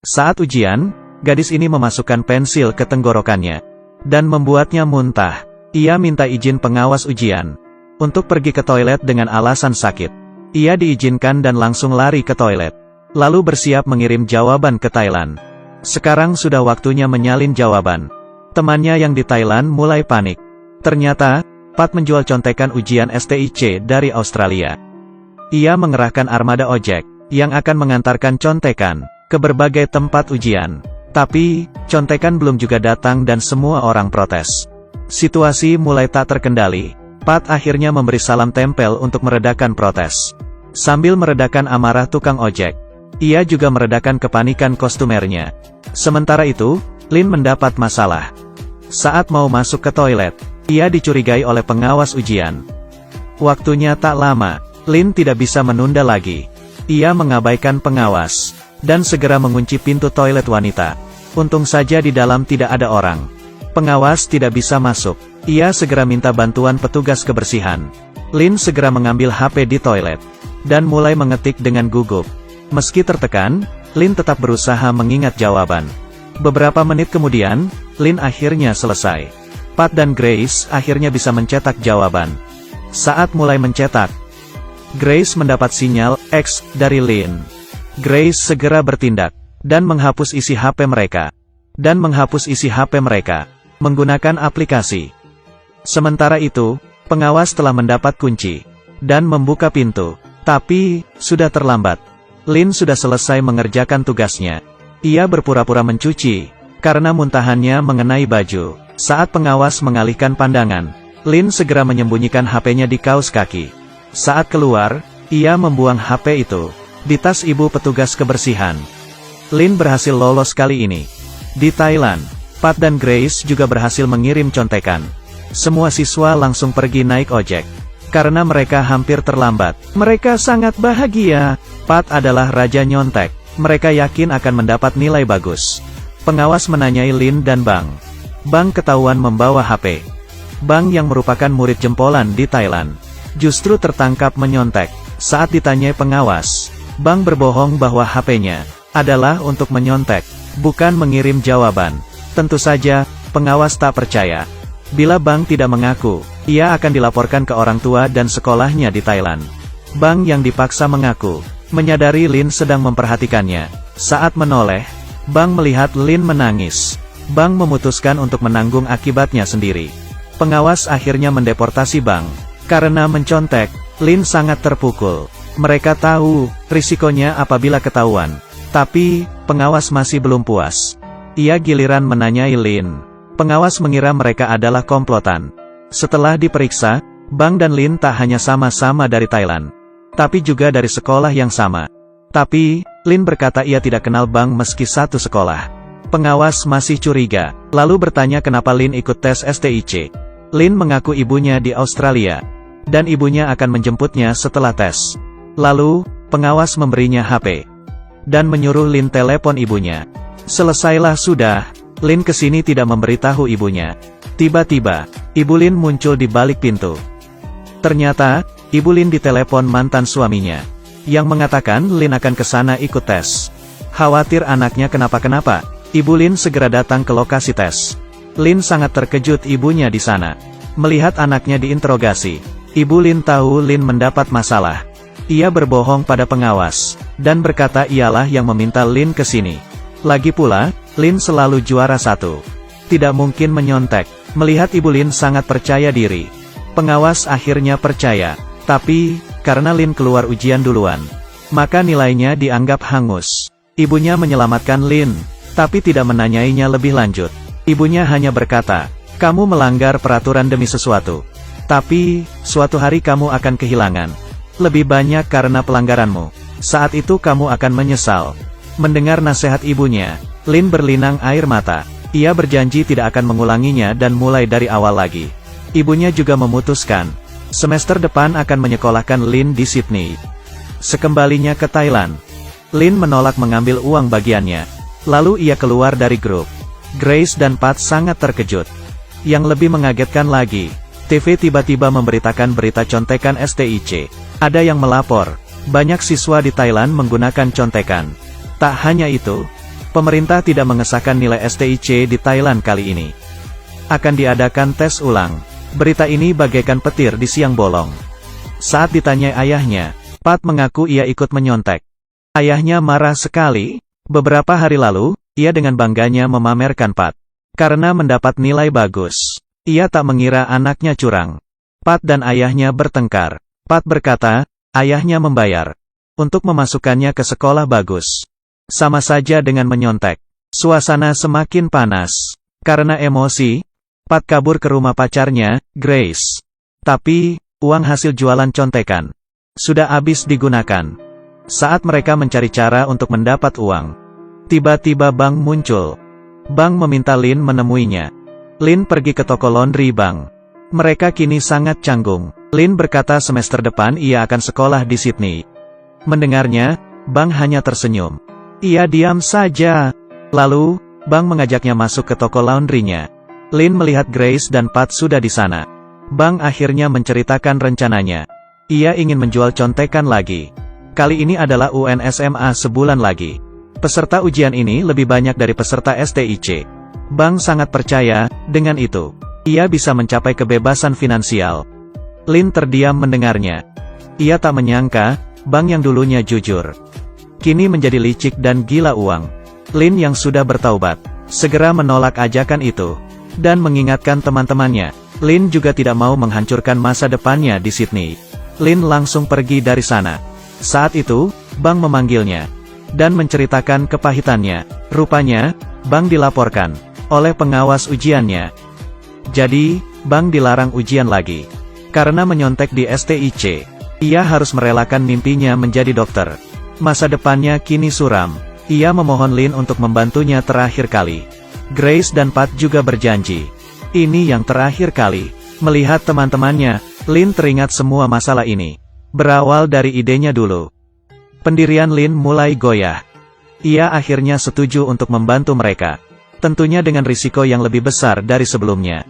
Saat ujian, gadis ini memasukkan pensil ke tenggorokannya dan membuatnya muntah. Ia minta izin pengawas ujian untuk pergi ke toilet dengan alasan sakit. Ia diizinkan dan langsung lari ke toilet, lalu bersiap mengirim jawaban ke Thailand. Sekarang sudah waktunya menyalin jawaban. Temannya yang di Thailand mulai panik. Ternyata, Pat menjual contekan ujian STIC dari Australia. Ia mengerahkan armada ojek yang akan mengantarkan contekan ke berbagai tempat ujian. Tapi, contekan belum juga datang dan semua orang protes. Situasi mulai tak terkendali. Pat akhirnya memberi salam tempel untuk meredakan protes. Sambil meredakan amarah tukang ojek, ia juga meredakan kepanikan kostumernya. Sementara itu, Lin mendapat masalah. Saat mau masuk ke toilet, ia dicurigai oleh pengawas ujian. Waktunya tak lama, Lin tidak bisa menunda lagi. Ia mengabaikan pengawas dan segera mengunci pintu toilet wanita. Untung saja di dalam tidak ada orang. Pengawas tidak bisa masuk. Ia segera minta bantuan petugas kebersihan. Lin segera mengambil HP di toilet dan mulai mengetik dengan gugup. Meski tertekan, Lin tetap berusaha mengingat jawaban. Beberapa menit kemudian, Lin akhirnya selesai. Pat dan Grace akhirnya bisa mencetak jawaban. Saat mulai mencetak, Grace mendapat sinyal X dari Lin. Grace segera bertindak dan menghapus isi HP mereka menggunakan aplikasi. Sementara itu, pengawas telah mendapat kunci dan membuka pintu, tapi sudah terlambat. Lin sudah selesai mengerjakan tugasnya. Ia berpura-pura mencuci karena muntahannya mengenai baju. Saat pengawas mengalihkan pandangan, Lin segera menyembunyikan HP-nya di kaos kaki. Saat keluar, ia membuang HP itu di tas ibu petugas kebersihan. Lin berhasil lolos kali ini. Di Thailand, Pat dan Grace juga berhasil mengirim contekan. Semua siswa langsung pergi naik ojek karena mereka hampir terlambat. Mereka sangat bahagia. Pat adalah raja nyontek. Mereka yakin akan mendapat nilai bagus. Pengawas menanyai Lin dan Bang. Bang ketahuan membawa HP. Bang yang merupakan murid jempolan di Thailand justru tertangkap menyontek. Saat ditanyai pengawas, Bang berbohong bahwa HP-nya adalah untuk menyontek, bukan mengirim jawaban. Tentu saja, pengawas tak percaya. Bila Bang tidak mengaku, ia akan dilaporkan ke orang tua dan sekolahnya di Thailand. Bang yang dipaksa mengaku, menyadari Lin sedang memperhatikannya. Saat menoleh, Bang melihat Lin menangis. Bang memutuskan untuk menanggung akibatnya sendiri. Pengawas akhirnya mendeportasi Bang. Karena mencontek, Lin sangat terpukul. Mereka tahu risikonya apabila ketahuan. Tapi, pengawas masih belum puas. Ia giliran menanyai Lin. Pengawas mengira mereka adalah komplotan. Setelah diperiksa, Bang dan Lin tak hanya sama-sama dari Thailand, tapi juga dari sekolah yang sama. Tapi, Lin berkata ia tidak kenal Bang meski satu sekolah. Pengawas masih curiga, lalu bertanya kenapa Lin ikut tes STIC. Lin mengaku ibunya di Australia, dan ibunya akan menjemputnya setelah tes. Lalu, pengawas memberinya HP, dan menyuruh Lin telepon ibunya. Selesailah sudah, Lin kesini tidak memberitahu ibunya. Tiba-tiba, Ibu Lin muncul di balik pintu. Ternyata, Ibu Lin ditelepon mantan suaminya, yang mengatakan Lin akan ke sana ikut tes. Khawatir anaknya kenapa-kenapa, Ibu Lin segera datang ke lokasi tes. Lin sangat terkejut ibunya di sana. Melihat anaknya diinterogasi, Ibu Lin tahu Lin mendapat masalah. Ia berbohong pada pengawas, dan berkata ialah yang meminta Lin ke sini. Lagi pula, Lin selalu juara satu. Tidak mungkin menyontek. Melihat Ibu Lin sangat percaya diri, pengawas akhirnya percaya. Tapi, karena Lin keluar ujian duluan, maka nilainya dianggap hangus. Ibunya menyelamatkan Lin, tapi tidak menanyainya lebih lanjut. Ibunya hanya berkata, kamu melanggar peraturan demi sesuatu. Tapi, suatu hari kamu akan kehilangan lebih banyak karena pelanggaranmu. Saat itu kamu akan menyesal. Mendengar nasihat ibunya, Lin berlinang air mata. Ia berjanji tidak akan mengulanginya dan mulai dari awal lagi. Ibunya juga memutuskan, semester depan akan menyekolahkan Lin di Sydney. Sekembalinya ke Thailand, Lin menolak mengambil uang bagiannya. Lalu ia keluar dari grup. Grace dan Pat sangat terkejut. Yang lebih mengagetkan lagi, TV tiba-tiba memberitakan berita contekan STIC. Ada yang melapor, banyak siswa di Thailand menggunakan contekan. Tak hanya itu, Pemerintah tidak mengesahkan nilai STIC di Thailand kali ini. Akan diadakan tes ulang. Berita ini bagaikan petir di siang bolong. Saat ditanyai ayahnya, Pat mengaku ia ikut menyontek. Ayahnya marah sekali. Beberapa hari lalu, ia dengan bangganya memamerkan Pat. Karena mendapat nilai bagus. Ia tak mengira anaknya curang. Pat dan ayahnya bertengkar. Pat berkata, ayahnya membayar untuk memasukkannya ke sekolah bagus. Sama saja dengan menyontek. Suasana semakin panas. Karena emosi, Pat kabur ke rumah pacarnya, Grace. Tapi, uang hasil jualan contekan sudah habis digunakan. Saat mereka mencari cara untuk mendapat uang, tiba-tiba Bang muncul. Bang meminta Lin menemuinya. Lin pergi ke toko laundry Bang. Mereka kini sangat canggung. Lin berkata semester depan ia akan sekolah di Sydney. Mendengarnya, Bang hanya tersenyum. Ia diam saja. Lalu, Bang mengajaknya masuk ke toko laundrynya. Lin melihat Grace dan Pat sudah di sana. Bang akhirnya menceritakan rencananya. Ia ingin menjual contekan lagi. Kali ini adalah UN SMA sebulan lagi. Peserta ujian ini lebih banyak dari peserta STIC. Bang sangat percaya, dengan itu, ia bisa mencapai kebebasan finansial. Lin terdiam mendengarnya. Ia tak menyangka, Bang yang dulunya jujur, kini menjadi licik dan gila uang. Lin yang sudah bertaubat, segera menolak ajakan itu, dan mengingatkan teman-temannya. Lin juga tidak mau menghancurkan masa depannya di Sydney. Lin langsung pergi dari sana. Saat itu, Bang memanggilnya, dan menceritakan kepahitannya. Rupanya, Bang dilaporkan oleh pengawas ujiannya. Jadi, Bang dilarang ujian lagi. Karena menyontek di STIC, ia harus merelakan mimpinya menjadi dokter. Masa depannya kini suram. Ia memohon Lin untuk membantunya terakhir kali. Grace dan Pat juga berjanji. Ini yang terakhir kali. Melihat teman-temannya, Lin teringat semua masalah ini. Berawal dari idenya dulu. Pendirian Lin mulai goyah. Ia akhirnya setuju untuk membantu mereka. Tentunya dengan risiko yang lebih besar dari sebelumnya.